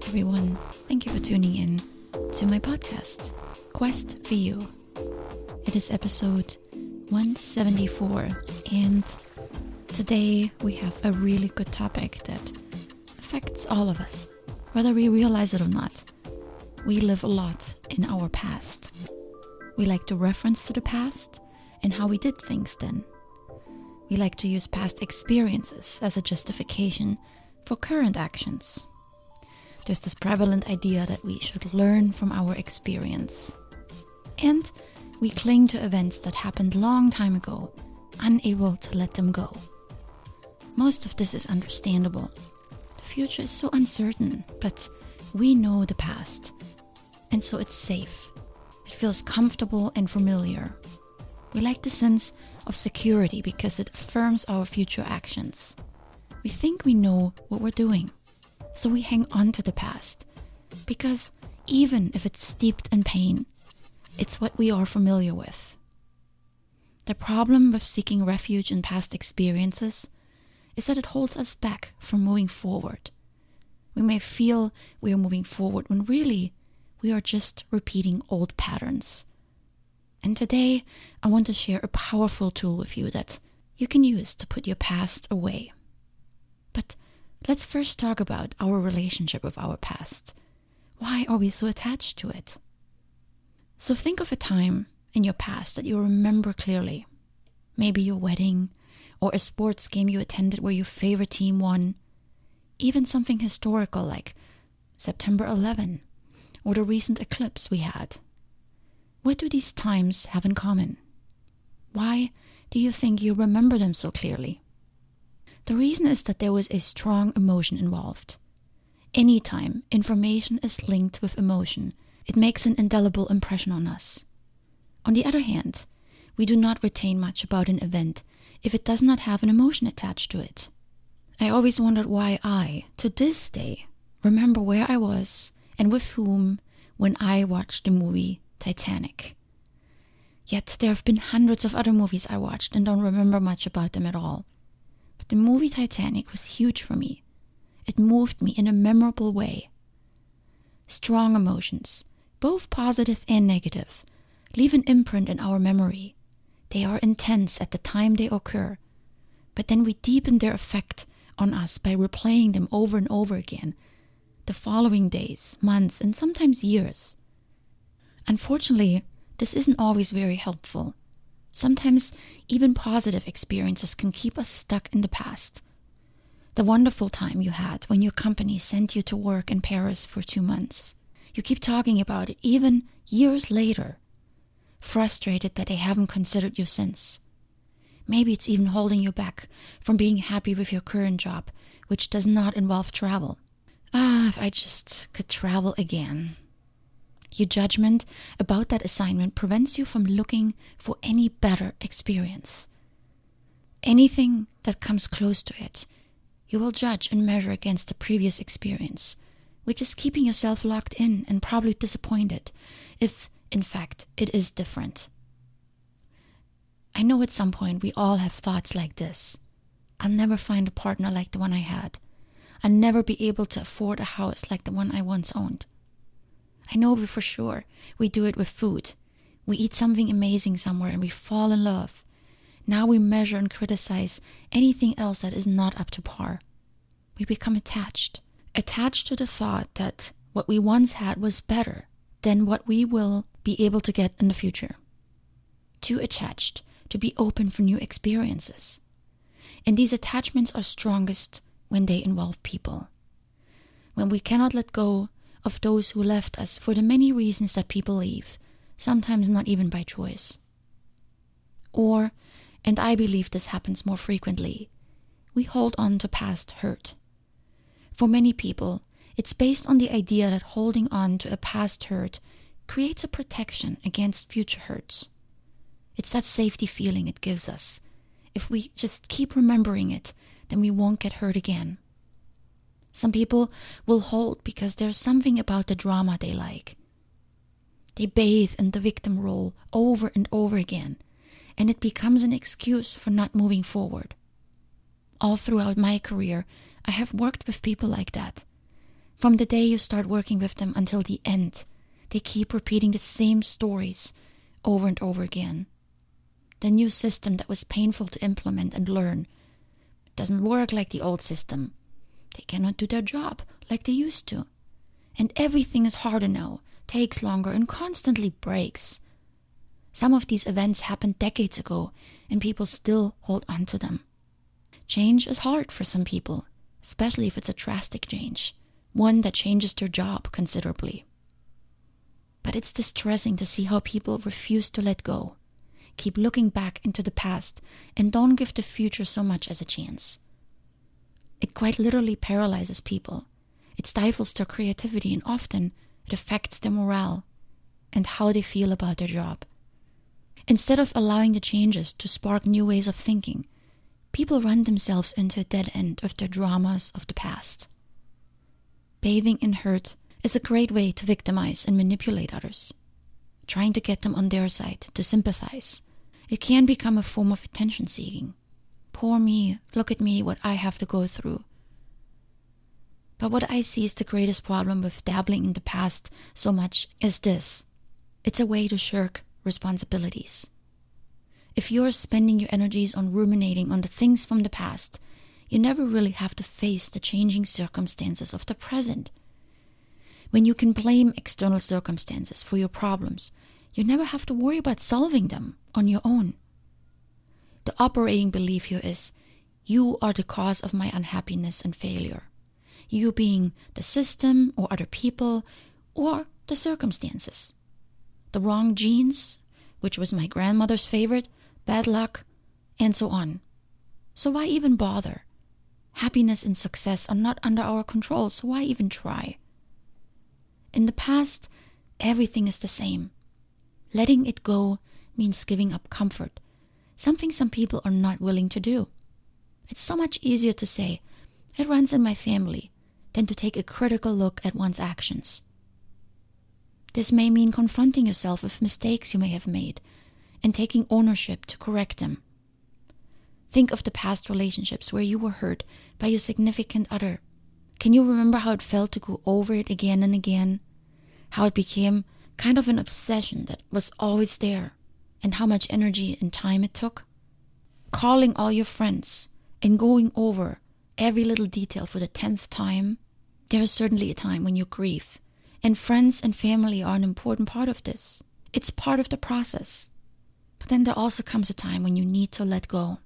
everyone. Thank you for tuning in to my podcast, Quest for You. It is episode 174, and today we have a really good topic that affects all of us, whether we realize it or not. We live a lot in our past. We like to reference to the past and how we did things then. We like to use past experiences as a justification for current actions. There's this prevalent idea that we should learn from our experience. And we cling to events that happened long time ago, unable to let them go. Most of this is understandable. The future is so uncertain, but we know the past. And so it's safe. It feels comfortable and familiar. We like the sense of security because it affirms our future actions. We think we know what we're doing. So we hang on to the past, because even if it's steeped in pain, it's what we are familiar with. The problem with seeking refuge in past experiences is that it holds us back from moving forward. We may feel we are moving forward when really we are just repeating old patterns. And today I want to share a powerful tool with you that you can use to put your past away. But let's first talk about our relationship with our past. Why are we so attached to it? So think of a time in your past that you remember clearly. Maybe your wedding, or a sports game you attended where your favorite team won. Even something historical like September 11, or the recent eclipse we had. What do these times have in common? Why do you think you remember them so clearly? The reason is that there was a strong emotion involved. Anytime information is linked with emotion, it makes an indelible impression on us. On the other hand, we do not retain much about an event if it does not have an emotion attached to it. I always wondered why I, to this day, remember where I was and with whom when I watched the movie Titanic. Yet there have been hundreds of other movies I watched and don't remember much about them at all. The movie Titanic was huge for me. It moved me in a memorable way. Strong emotions, both positive and negative, leave an imprint in our memory. They are intense at the time they occur, but then we deepen their effect on us by replaying them over and over again, the following days, months, and sometimes years. Unfortunately, this isn't always very helpful. Sometimes even positive experiences can keep us stuck in the past. The wonderful time you had when your company sent you to work in Paris for 2 months. You keep talking about it even years later, frustrated that they haven't considered you since. Maybe it's even holding you back from being happy with your current job, which does not involve travel. If I just could travel again. Your judgment about that assignment prevents you from looking for any better experience. Anything that comes close to it, you will judge and measure against the previous experience, which is keeping yourself locked in and probably disappointed if, in fact, it is different. I know at some point we all have thoughts like this. I'll never find a partner like the one I had. I'll never be able to afford a house like the one I once owned. I know for sure we do it with food. We eat something amazing somewhere and we fall in love. Now we measure and criticize anything else that is not up to par. We become attached to the thought that what we once had was better than what we will be able to get in the future. Too attached to be open for new experiences. And these attachments are strongest when they involve people. When we cannot let go of those who left us for the many reasons that people leave, sometimes not even by choice. Or, and I believe this happens more frequently, we hold on to past hurt. For many people, it's based on the idea that holding on to a past hurt creates a protection against future hurts. It's that safety feeling it gives us. If we just keep remembering it, then we won't get hurt again. Some people will hold because there's something about the drama they like. They bathe in the victim role over and over again, and it becomes an excuse for not moving forward. All throughout my career, I have worked with people like that. From the day you start working with them until the end, they keep repeating the same stories over and over again. The new system that was painful to implement and learn doesn't work like the old system. They cannot do their job like they used to. And everything is harder now, takes longer, and constantly breaks. Some of these events happened decades ago, and people still hold on to them. Change is hard for some people, especially if it's a drastic change, one that changes their job considerably. But it's distressing to see how people refuse to let go, keep looking back into the past, and don't give the future so much as a chance. It quite literally paralyzes people. It stifles their creativity, and often it affects their morale and how they feel about their job. Instead of allowing the changes to spark new ways of thinking, people run themselves into a dead end of their dramas of the past. Bathing in hurt is a great way to victimize and manipulate others, trying to get them on their side, to sympathize. It can become a form of attention-seeking. Poor me, look at me, what I have to go through. But what I see is the greatest problem with dabbling in the past so much is this. It's a way to shirk responsibilities. If you're spending your energies on ruminating on the things from the past, you never really have to face the changing circumstances of the present. When you can blame external circumstances for your problems, you never have to worry about solving them on your own. The operating belief here is, you are the cause of my unhappiness and failure. You being the system or other people or the circumstances. The wrong genes, which was my grandmother's favorite, bad luck, and so on. So why even bother? Happiness and success are not under our control, so why even try? In the past, everything is the same. Letting it go means giving up comfort, something some people are not willing to do. It's so much easier to say, it runs in my family, than to take a critical look at one's actions. This may mean confronting yourself with mistakes you may have made and taking ownership to correct them. Think of the past relationships where you were hurt by your significant other. Can you remember how it felt to go over it again and again? How it became kind of an obsession that was always there, and how much energy and time it took? Calling all your friends and going over every little detail for the 10th time. There is certainly a time when you grieve, and friends and family are an important part of this. It's part of the process. But then there also comes a time when you need to let go.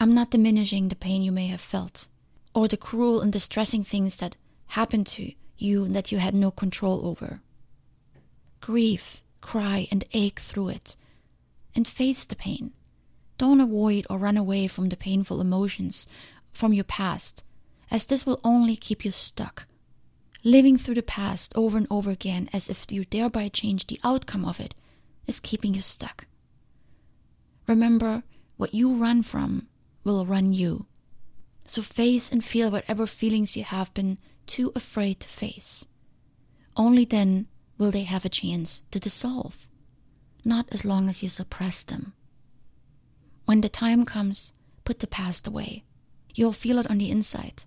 I'm not diminishing the pain you may have felt, or the cruel and distressing things that happened to you that you had no control over. Grieve, cry, and ache through it, and face the pain. Don't avoid or run away from the painful emotions from your past, as this will only keep you stuck. Living through the past over and over again as if you thereby change the outcome of it is keeping you stuck. Remember, what you run from will run you. So face and feel whatever feelings you have been too afraid to face. Only then will they have a chance to dissolve, not as long as you suppress them. When the time comes, put the past away. You'll feel it on the inside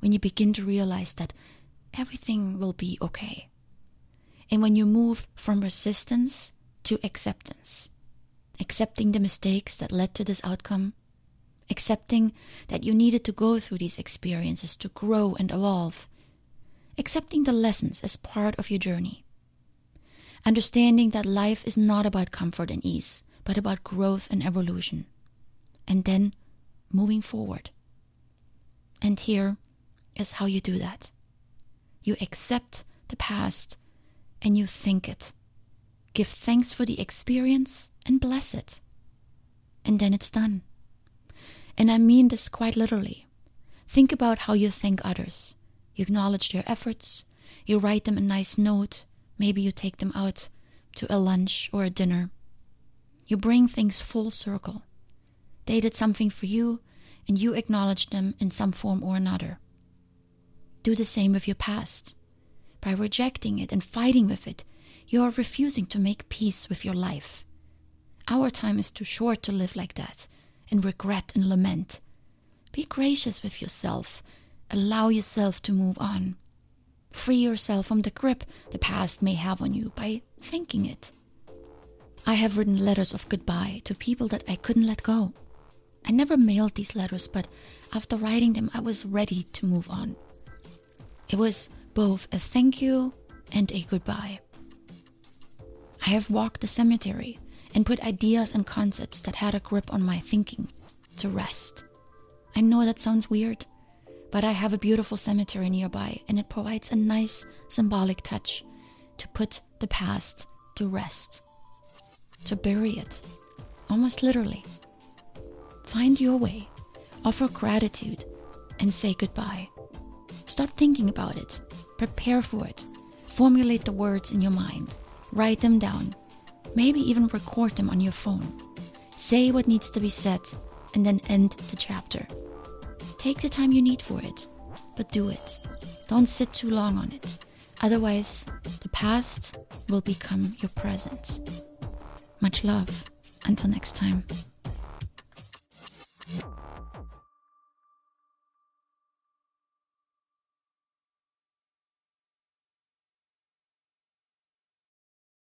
when you begin to realize that everything will be okay. And when you move from resistance to acceptance, accepting the mistakes that led to this outcome, accepting that you needed to go through these experiences to grow and evolve, accepting the lessons as part of your journey, understanding that life is not about comfort and ease, but about growth and evolution, and then moving forward. And here is how you do that. You accept the past and you think it. Give thanks for the experience and bless it. And then it's done. And I mean this quite literally. Think about how you thank others. You acknowledge their efforts. You write them a nice note. Maybe you take them out to a lunch or a dinner. You bring things full circle. They did something for you, and you acknowledge them in some form or another. Do the same with your past. By rejecting it and fighting with it, you are refusing to make peace with your life. Our time is too short to live like that, and regret and lament. Be gracious with yourself. Allow yourself to move on. Free yourself from the grip the past may have on you by thanking it. I have written letters of goodbye to people that I couldn't let go. I never mailed these letters, but after writing them, I was ready to move on. It was both a thank you and a goodbye. I have walked the cemetery and put ideas and concepts that had a grip on my thinking to rest. I know that sounds weird, but I have a beautiful cemetery nearby, and it provides a nice symbolic touch to put the past to rest, to bury it, almost literally. Find your way, offer gratitude, and say goodbye. Stop thinking about it, prepare for it, formulate the words in your mind, write them down, maybe even record them on your phone. Say what needs to be said, and then end the chapter. Take the time you need for it, but do it. Don't sit too long on it. Otherwise, the past will become your present. Much love. Until next time.